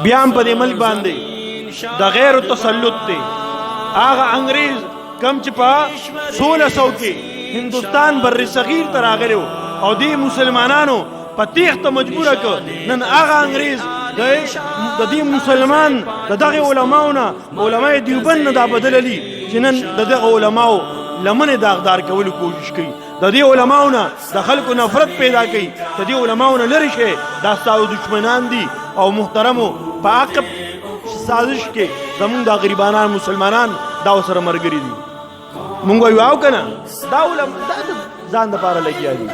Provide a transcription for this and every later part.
بیا هم په دې ملک باندې د غیر تسلط دی. هغه انګریز کم چې په 1600 کې هندوستان بر صغیر ته راغلی او دې مسلمانانو په تیښته مجبوره کړ. نن هغه انګریز د دې مسلمان د دغه علماو نه علماء دیوبند نه دا بدللی چې نن د دغه علماو لمنې داغدار کولو کوشش کوي. د دې علماو نه د خلکو نفرت پیدا کوي. د دې علماو نه لرې شئ، دا ستاسو دشمنان دي. او محترمو په عقب سازش کې زمونږ دا غریبانان مسلمانان دا ورسره ملګري دي. مونږ وایو او که نه دا ځان دپاره لګیا دي،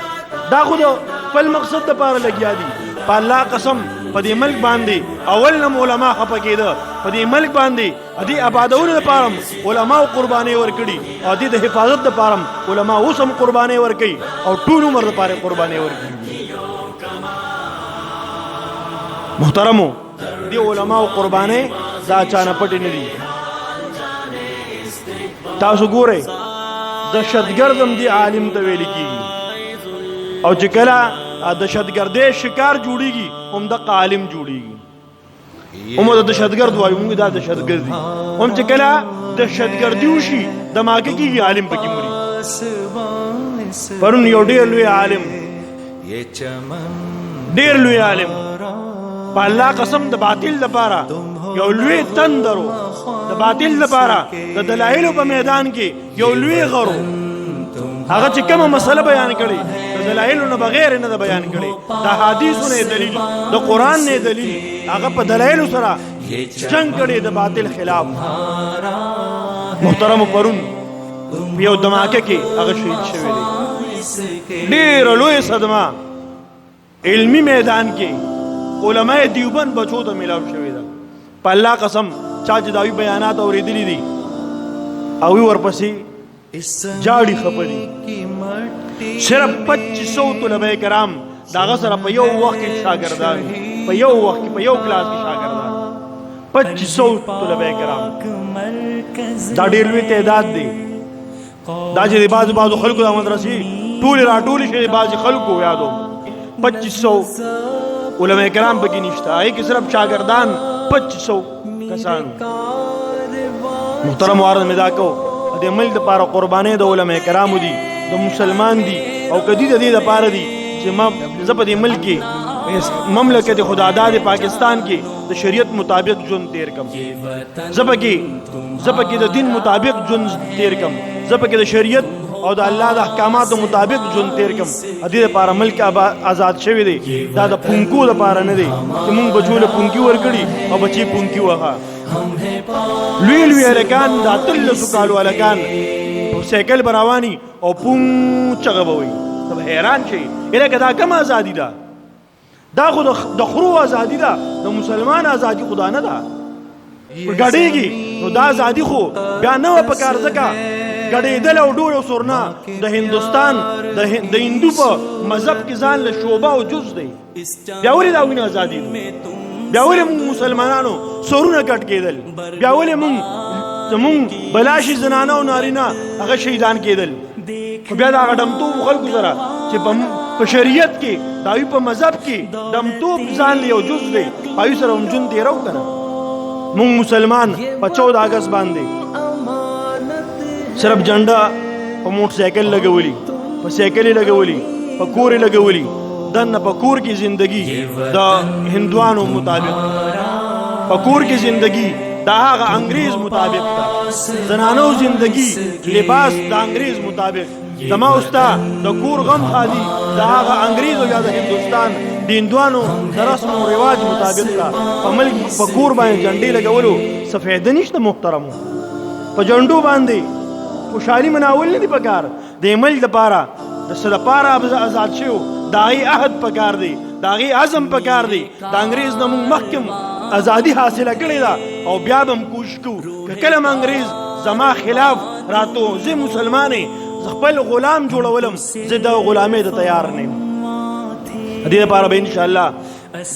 دا خو د خپل مقصد دپاره لګیا دي. په الله قسم په دې ملک باندې اول نه علما خفه کېده. په دې ملک باندې دې آبادولو دپاره علماو قربانۍ ورکړي او دې د حفاظت دپاره علما اوس هم قربانۍ ورکوي او ټول عمر دپاره قربانۍ ورکوي. محترمو دې علماو قربانۍ دا چانه پټې نه دي. تاسو ګورئ دهشتګرد هم دې عالم ته ویل کېږي او چې کله دهشتګردۍ شکار جوړیږي هم دغه عالم جوړیږي. هم د دهشتګرد وایو موږ دا دهشتګرد دي. هم چې کله دهشتګردي وشي دماغه کېږي عالم پکې مري. پرون یو ډېر لوی عالم په الله قسم د باطل لپاره یو لوی تندرو د باطل لپاره د دلایلو په میدان کې یو لوی غرو هغه چې کومه مسله بیان کړي د دلایلو نه بغیر نه د بیان کړي د حدیثو نه دلیل د قرآن نه دلیل هغه په دلایلو سره جنگ کړي د باطل خلاف. محترم پرون یو دماکه کې هغه شهید شوی دی. ډېره لوی صدمه علمی میدان کې علماء دیوبند بچو ته ملاو شوی ده. په الله قسم چا چې داوی بیانات اورېدلي دي او ورپسې جاړي خپه دي. صرف 2500 طلبه کرام د هغه سره په یو وخت کې شاګردان په یو وخت کې په یو کلاس کې شاګردان 2500 طلبه کرام دا ډېر لوی تعداد دی. دا چې د بعضو خلکو د مدرسې ټولې راټولې شوې د بعضې خلکو یادو 2500 علماء کرام پکې نشته. هغې کې صرف شاګردان 2500 کسان. محترم عرض مې دا کو د ملک دپاره قربانۍ د علماء کرامو دي، د مسلمان دي او کدي د دې دپاره دي چې زه په دې ملک کې مملکت خداداد پاکستان کې د شریعت مطابق ژوند تیر کم. زه پکې د دین مطابق ژوند تیر کم. زه پکې د شریعت او د الله د احکاماتو مطابق ژوند تیر کم. دې دپاره ملک آزاد شوی دی. دا د پونکو دپاره نه دی چې مونږ بچو له پونکي ورکړي او بچې پونکي وهه. لوی لوی هلکان د 13 کالو هلکان په سایکل به رواني او پون چغه به وایي. ته به حیران شئ لکه دا کومه ازادي ده؟ دا خو د خرو ازادي ده، د مسلمان ازادي خو دا نه ده. ګډېږي نو دا ازادي خو بیا نه وه پکار. ځکه ګډېدل او ډول او سورنا د هندوستان د هندو په مذهب کې ځان له شعبه او جز دی. بیا ولې دا وینه ازادي ده؟ بیا ولې موږ مسلمانانو سورونه کټ کېدل؟ بیا ولې زمونږ بلاشي زنانه او نارینه هغه شهیدان کېدل؟ خو بیا د هغه ډمتوب خلکو سره چې په شریعت کې د هغوی په مذهب کې ډمتوب ځان له یو جز دی هغوی سره هم ژوند تېرو که نه. مونږ مسلمان په 14 اګست باندې صرف جنډه په موټر سایکل لګولي، په سایکل یې لګولي، په کور یې لګولي. دننه په کور کې زندگی د هندوانو مطابق، په کور کې زندگی د هغه انګریز مطابق ده. زنانو زندگی لباس د انګریز مطابق. زما اوستا د کور غم خالي د هغه انګریز او یا د هندوستان د هندوانو د رسم او رواج مطابق ده. په ملک په کور باندې جنډې لګولو څه فایده نشته. محترمو په جنډو باندې خوشحالي مناول نه دي پکار. د ملک دپاره د څه دپاره آزاد شو د هغې عهد پکار دی، د هغې عزم پکار دی. د انګریز نه موږ مخکې ازادي حاصله کړې ده او بیا به هم کوشش کوو که کله م انګریز زما خلاف راتو زه مسلمانې زه خپل غلام جوړولم زه د غلامۍ ته تیار نه یم. دې لپاره به انشاءالله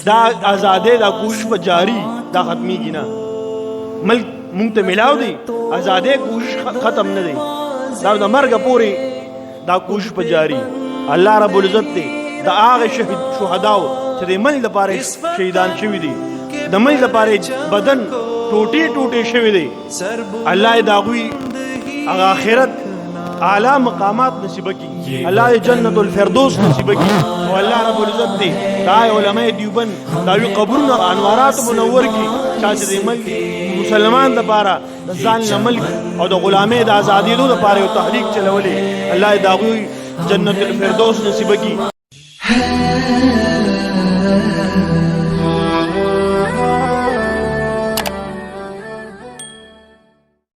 دا ازادۍ دا کوشش به جاري دا ختمیږي نه. ملک مونږ ته میلاو دی، ازادۍ کوشش ختم نه دی، دا د مرګه پورې دا کوشش به جاري. الله رب العزت دی د هغه شهداو چې د ملک لپاره شهیدان شوي دي، د ملک لپاره بدن ټوټي ټوټي شوی دی الله داغوی هغه آخرت اعلی مقامات نصیب کی الله جنت الفردوس نصیب کی او الله رب العزت دی دا علماء دیوبند داوی قبرونه انوارات منور کی چې د ملک مسلمان لپاره د ځان ملک او د غلامۍ د ازادۍ لپاره یو تحریک چلولې الله داغوی جنت الفردوس نصیب کی